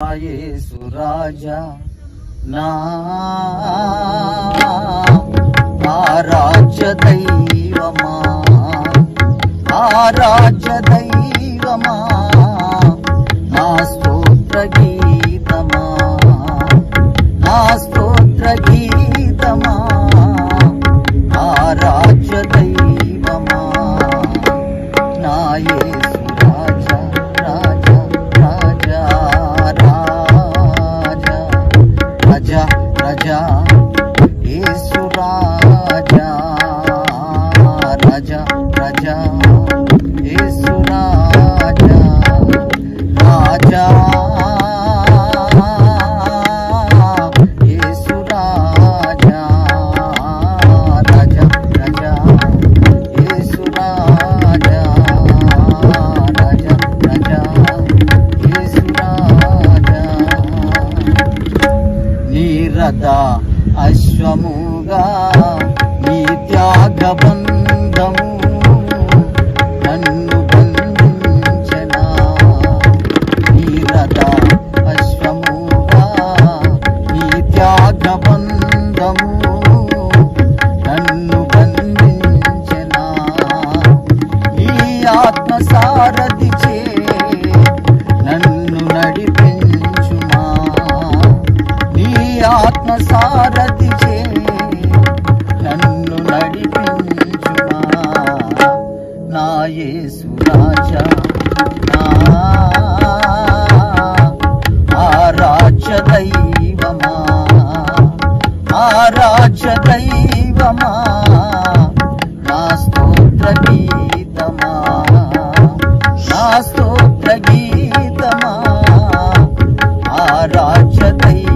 యేసు రాజా నా ఆరాధ్య దైవమా, ఆరాధ్య దైవమా, నా స్తోత్ర గీతమా, నా స్తోత్ర గీతమా, ఆరాధ్య దైవమా, నా యేసు రాజా రాజా రాజా రాజా రాజా యేసు రాజా రాజా రాజా యేసు రాజా రాజా యేసు రాజా రాజా రాజా యేసు రాజా రాజా రాజా యేసు రాజా నీరద అశ్వముగా నీ త్యాగ బంధము నన్ను బంధించెనా, నీరద అశ్వముగా నీ త్యాగ బంధము నన్ను బంధించెనా, ఈ ఆత్మసారథిచే నన్ను నడిపించుమా, నీ ఆత్మసారథిచే నన్ను నడిపించుమా, నా యేసు రాజా నా ఆరాధ్య దైవమా, ఆరాధ్య దైవమా, నా స్తోత్ర గీతమా, నా స్తోత్ర గీతమా, ఆరాధ్య దైవమా,